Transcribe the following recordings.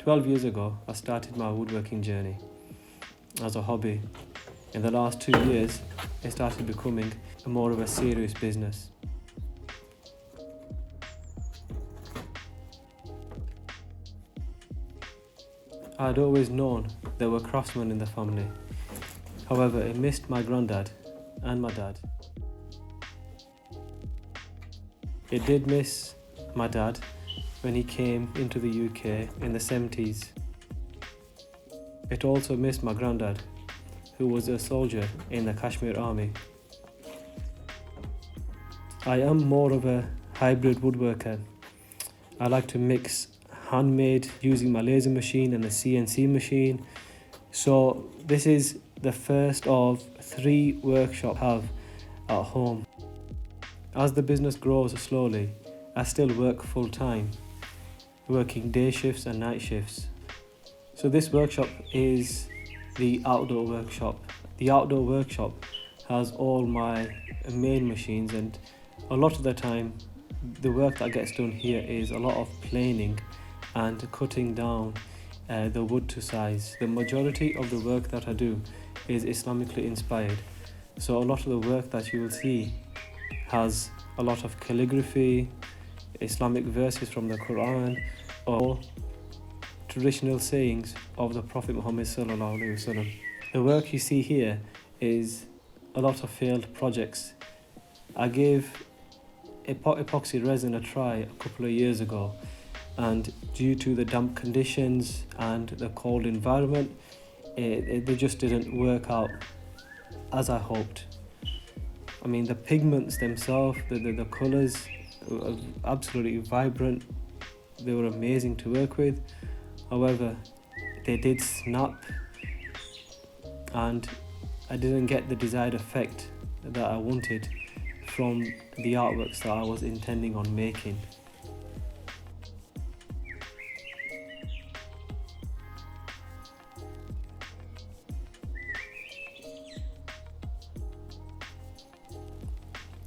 12 years ago, I started my woodworking journey as a hobby. In the last 2 years, it started becoming more of a serious business. I'd always known there were craftsmen in the family. However, it missed my granddad and my dad. It did miss my dad when he came into the UK in the 70s. It also missed my granddad, who was a soldier in the Kashmir army. I am more of a hybrid woodworker. I like to mix handmade using my laser machine and the CNC machine. So this is the first of 3 workshops I have at home. As the business grows slowly, I still work full time, working day shifts and night shifts. So this workshop is the outdoor workshop. The outdoor workshop has all my main machines, and a lot of the time the work that gets done here is a lot of planing and cutting down the wood to size. The majority of the work that I do is Islamically inspired. So a lot of the work that you will see has a lot of calligraphy, Islamic verses from the Quran, or traditional sayings of the Prophet Muhammad sallallahu alaihi wasallam. The work you see here is a lot of failed projects. I gave epoxy resin a try a couple of years ago, and due to the damp conditions and the cold environment, they just didn't work out as I hoped. I mean, the pigments themselves, the colours were absolutely vibrant. They were amazing to work with. However, they did snap, and I didn't get the desired effect that I wanted from the artworks that I was intending on making.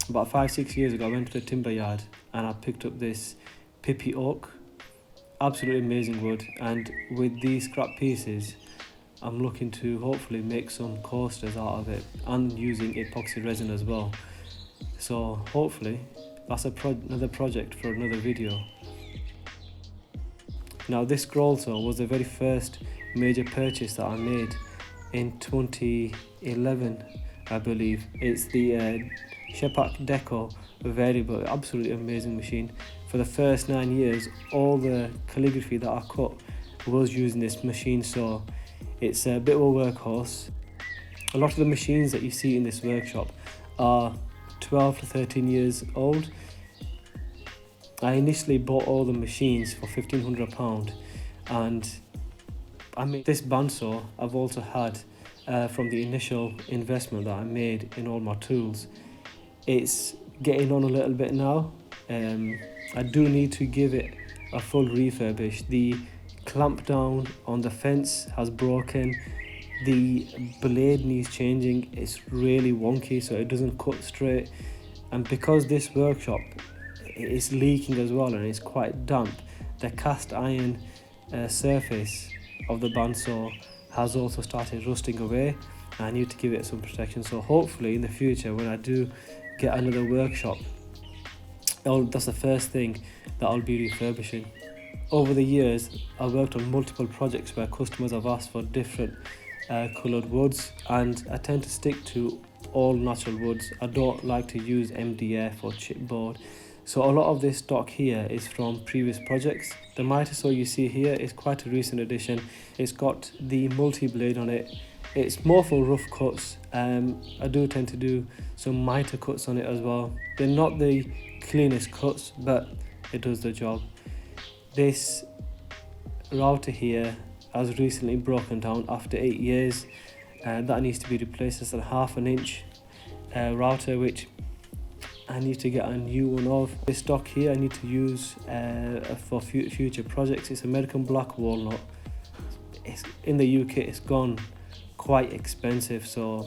About 5-6 years ago, I went to the timber yard and I picked up this pippy oak. Absolutely amazing wood, and with these scrap pieces I'm looking to hopefully make some coasters out of it and using epoxy resin as well. So hopefully that's another project for another video. Now this scroll saw was the very first major purchase that I made in 2011, I believe. It's the Shepak Deco variable, absolutely amazing machine. For the first 9 years, all the calligraphy that I cut was using this machine, so it's a bit of a workhorse. A lot of the machines that you see in this workshop are 12 to 13 years old. I initially bought all the machines for £1,500, and I mean, this bandsaw I've also had from the initial investment that I made in all my tools. It's getting on a little bit now. I do need to give it a full refurbish. The clamp down on the fence has broken. The blade needs changing. It's really wonky, so it doesn't cut straight. And because this workshop is leaking as well and it's quite damp, the cast iron surface of the bandsaw has also started rusting away. I need to give it some protection. So hopefully in the future, when I do get another workshop, that's the first thing that I'll be refurbishing. Over the years, I've worked on multiple projects where customers have asked for different coloured woods, and I tend to stick to all natural woods. I don't like to use MDF or chipboard. So a lot of this stock here is from previous projects. The miter saw you see here is quite a recent addition. It's got the multi-blade on it. It's more for rough cuts. I do tend to do some miter cuts on it as well. They're not the cleanest cuts, but it does the job. This router here has recently broken down after 8 years, and that needs to be replaced. It's a 1/2 inch router, which I need to get a new one of. This stock here I need to use for future projects. It's American black walnut. In the UK it's gone quite expensive, so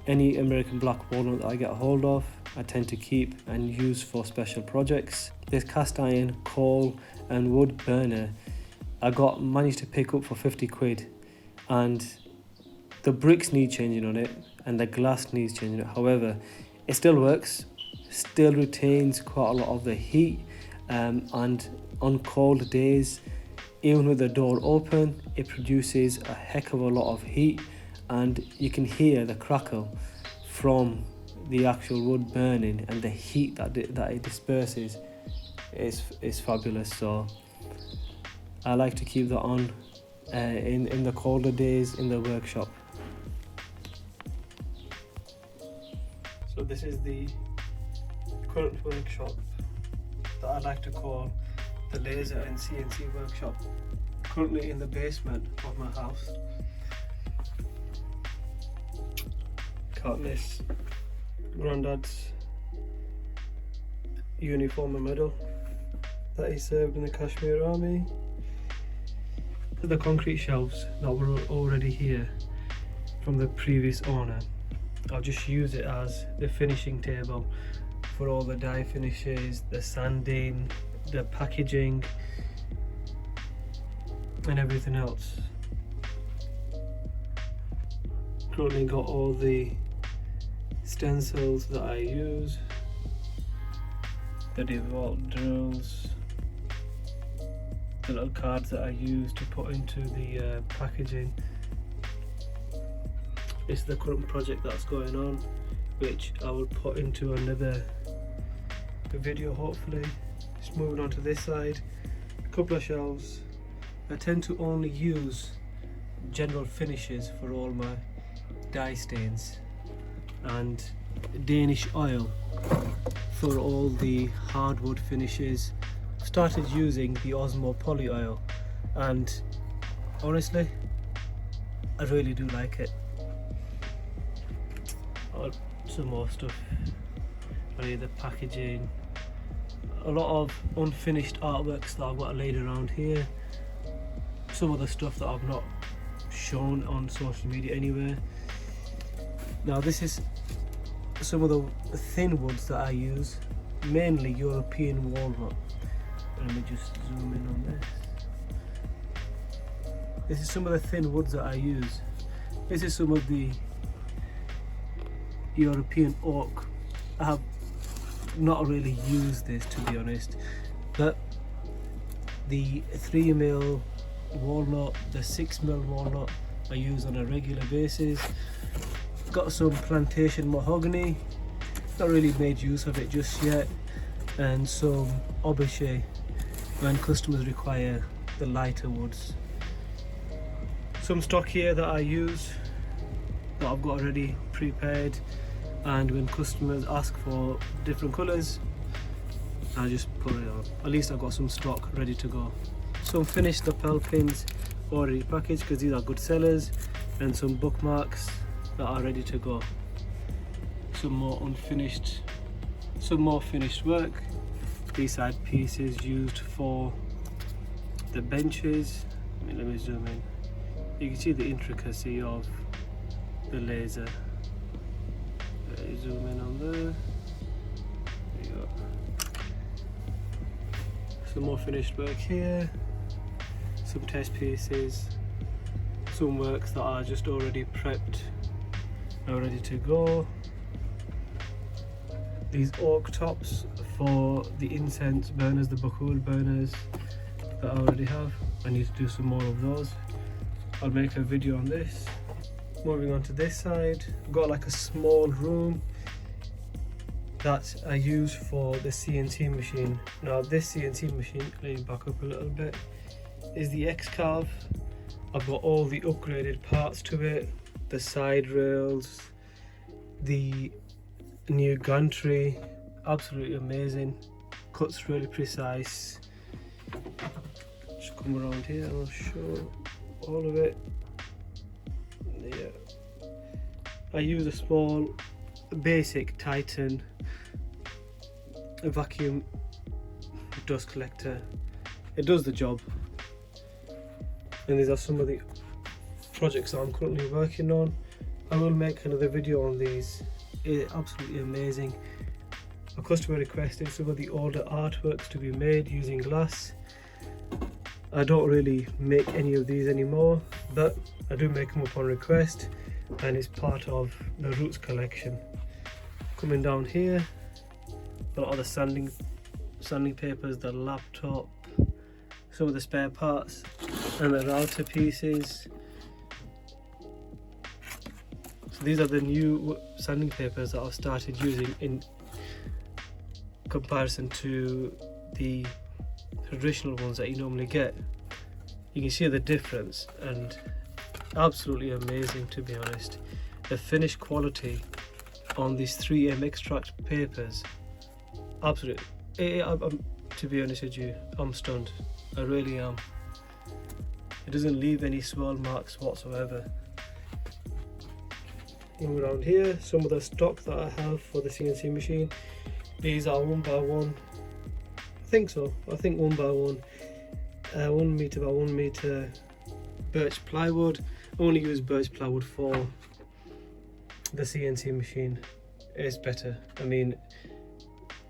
any American black walnut that I get a hold of I tend to keep and use for special projects. This cast iron, coal and wood burner I managed to pick up for 50 quid, and the bricks need changing on it and the glass needs changing on it. However, it still works, still retains quite a lot of the heat, and on cold days, even with the door open, it produces a heck of a lot of heat, and you can hear the crackle from the actual wood burning, and the heat that it disperses is fabulous. So I like to keep that on in the colder days in the workshop. So this is the current workshop that I like to call the Laser and CNC Workshop, currently in the basement of my house. Got this granddad's uniform and medal that he served in the Kashmir Army. The concrete shelves that were already here from the previous owner, I'll just use it as the finishing table for all the die finishes, the sanding, the packaging and everything else. Currently got all the stencils that I use, the DeWalt drills, the little cards that I use to put into the packaging. It's the current project that's going on, which I will put into another video hopefully. Just moving on to this side, a couple of shelves. I tend to only use general finishes for all my die stains, and Danish oil for all the hardwood finishes. Started using the Osmo poly oil, and honestly I really do like it. Some more stuff, the packaging, a lot of unfinished artworks that I've got laid around here, some of the stuff that I've not shown on social media anywhere. Now this is some of the thin woods that I use, mainly European walnut. Let me just zoom in on this. This is some of the thin woods that I use. This is some of the European oak. I have not really used this, to be honest, but the 3mm walnut, the 6mm walnut I use on a regular basis. Got some plantation mahogany, not really made use of it just yet, and some obichet when customers require the lighter woods. Some stock here that I use that I've got already prepared, and when customers ask for different colours, I just put it on. At least I've got some stock ready to go. Some finished lapel pins already packaged because these are good sellers, and some bookmarks that are ready to go. Some more finished work. These side pieces used for the benches. Let me zoom in. You can see the intricacy of the laser. Zoom in on there. There you go. Some more finished work here. Some test pieces. Some works that are just already prepped, are ready to go. These oak tops for the incense burners, the bakur burners that I already have. I need to do some more of those. I'll make a video on this. Moving on to this side, I've got like a small room that I use for the CNC machine. Now this CNC machine, let me back up a little bit, is the X-Carve. I've got all the upgraded parts to it, the side rails, the new gantry, absolutely amazing, cuts really precise. Just come around here and I'll show all of it. Yeah, I use a small basic Titan vacuum dust collector. It does the job. And these are some of the projects that I'm currently working on. I will make another video on these. It's absolutely amazing. A customer requested some of the older artworks to be made using glass, I don't really make any of these anymore, but I do make them up on request, and it's part of the Roots collection. Coming down here, a lot of the sanding papers, the laptop, some of the spare parts, and the router pieces. So these are the new sanding papers that I've started using in comparison to the traditional ones that you normally get. You can see the difference, and absolutely amazing, to be honest. The finish quality on these 3M extract papers, absolutely, to be honest with you, I'm stunned. I really am. It doesn't leave any swirl marks whatsoever. And around here, some of the stock that I have for the CNC machine. These are 1x1. I think so. I think 1x1. 1 meter by 1 meter birch plywood. I only use birch plywood for the CNC machine. It's better. I mean,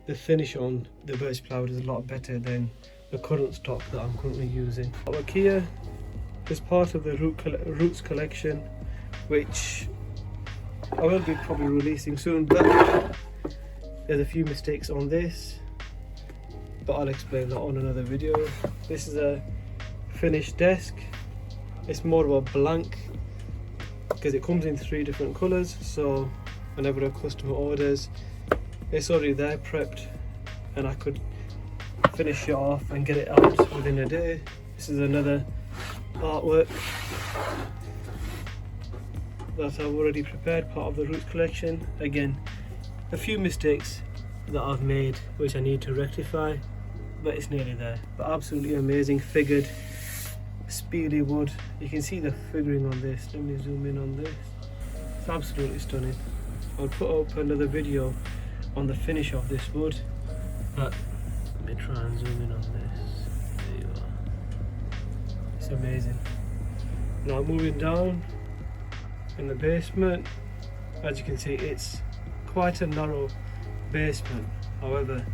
the finish on the birch plywood is a lot better than the current stock that I'm currently using. Artwork here is part of the Roots collection, which I will be probably releasing soon, but there's a few mistakes on this, but I'll explain that on another video. This is a finished desk. It's more of a blank because it comes in 3 different colours, so whenever a customer orders, it's already there prepped, and I could finish it off and get it out within a day. This is another artwork that I've already prepared, part of the Roots collection. Again, a few mistakes that I've made which I need to rectify, but it's nearly there. But absolutely amazing figured speedy wood. You can see the figuring on this. Let me zoom in on this. It's absolutely stunning. I'll put up another video on the finish of this wood, but let me try and zoom in on this. There you are. It's amazing. Now moving down in the basement, as you can see, it's quite a narrow basement. However,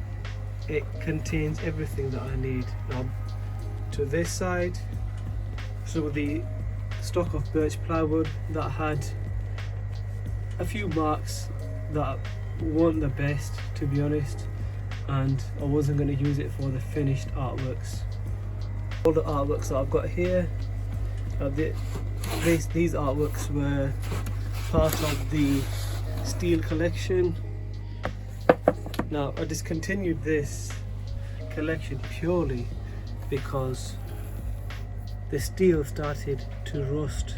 it contains everything that I need. Now to this side, some of the stock of birch plywood that had a few marks that weren't the best, to be honest, and I wasn't going to use it for the finished artworks. All the artworks that I've got here, these artworks were part of the steel collection. Now I discontinued this collection purely because the steel started to rust,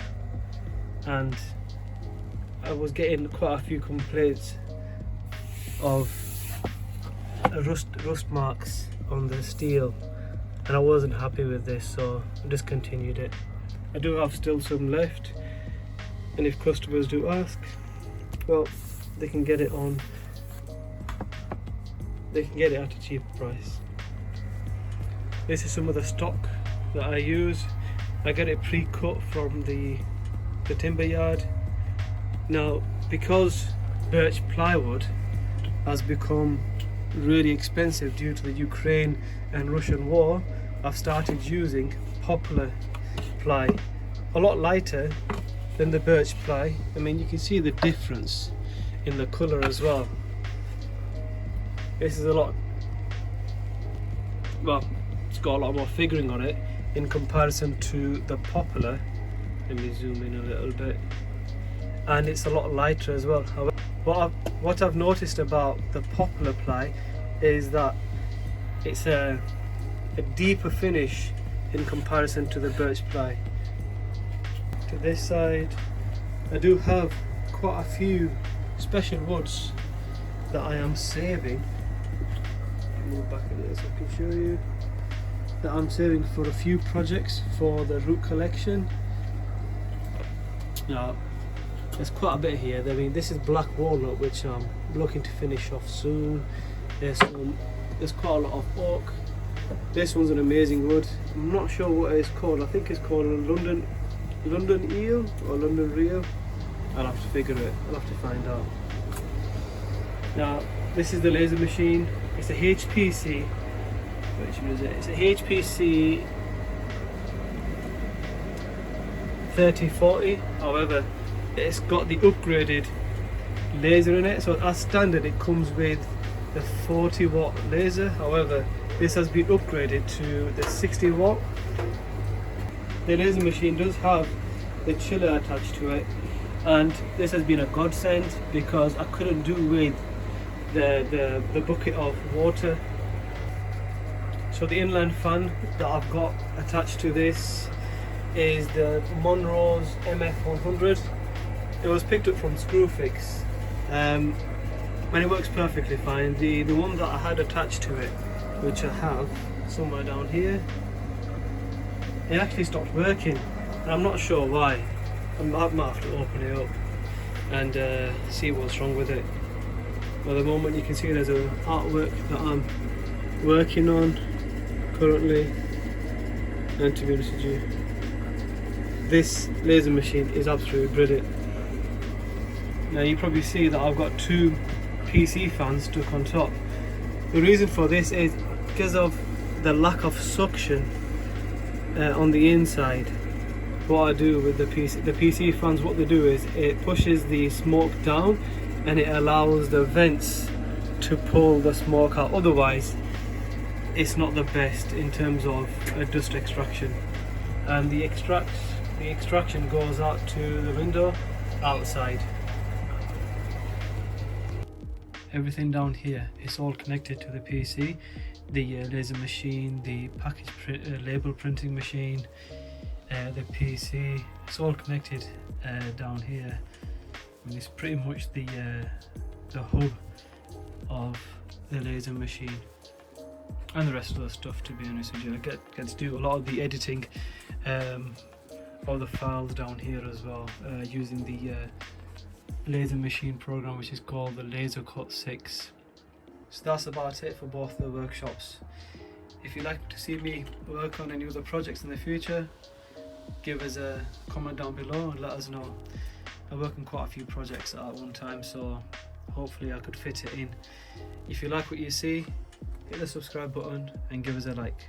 and I was getting quite a few complaints of rust marks on the steel, and I wasn't happy with this, so I discontinued it. I do have still some left, and if customers do ask, well, they can get it at a cheaper price. This is some of the stock that I use. I get it pre-cut from the timber yard. Now, because birch plywood has become really expensive due to the Ukraine and Russian war, I've started using poplar ply, a lot lighter than the birch ply. I mean, you can see the difference in the colour as well. This is a lot, well, it's got a lot more figuring on it in comparison to the poplar. Let me zoom in a little bit. And it's a lot lighter as well. However, what I've noticed about the poplar ply is that it's a deeper finish in comparison to the birch ply. To this side, I do have quite a few special woods that I am saving. Move back in here so I can show you. That I'm saving for a few projects for the Root collection. Now, there's quite a bit here. I mean, this is black walnut, which I'm looking to finish off soon. There's quite a lot of oak. This one's an amazing wood. I'm not sure what it's called. I think it's called a London eel or London reel. I'll have to figure it. I'll have to find out. Now, this is the laser machine. It's a HPC. Which one is it? It's a HPC 3040. However, it's got the upgraded laser in it. So as standard it comes with the 40 watt laser. However, this has been upgraded to the 60 watt. The laser machine does have the chiller attached to it, and this has been a godsend because I couldn't do with the bucket of water. So the inline fan that I've got attached to this is the Monroe's MF100. It was picked up from Screwfix, and it works perfectly fine. The one that I had attached to it, which I have somewhere down here, it actually stopped working, and I'm not sure why. I might have to open it up and see what's wrong with it. At the moment you can see there's an artwork that I'm working on currently, and to be honest with you, this laser machine is absolutely brilliant. Now you probably see that I've got two PC fans stuck on top. The reason for this is because of the lack of suction on the inside. What I do with the PC fans, what they do is it pushes the smoke down and it allows the vents to pull the smoke out. Otherwise it's not the best in terms of dust extraction, and the extraction goes out to the window outside. Everything down here is all connected to the PC, the laser machine, the label printing machine, the PC. It's all connected down here. I mean, it's pretty much the hub of the laser machine, and the rest of the stuff, to be honest with you. I get to do a lot of the editing of the files down here as well, using the laser machine program, which is called the Laser Cut 6. So that's about it for both the workshops. If you'd like to see me work on any other projects in the future, give us a comment down below and let us know. I work on quite a few projects at one time, so hopefully I could fit it in. If you like what you see, hit the subscribe button and give us a like.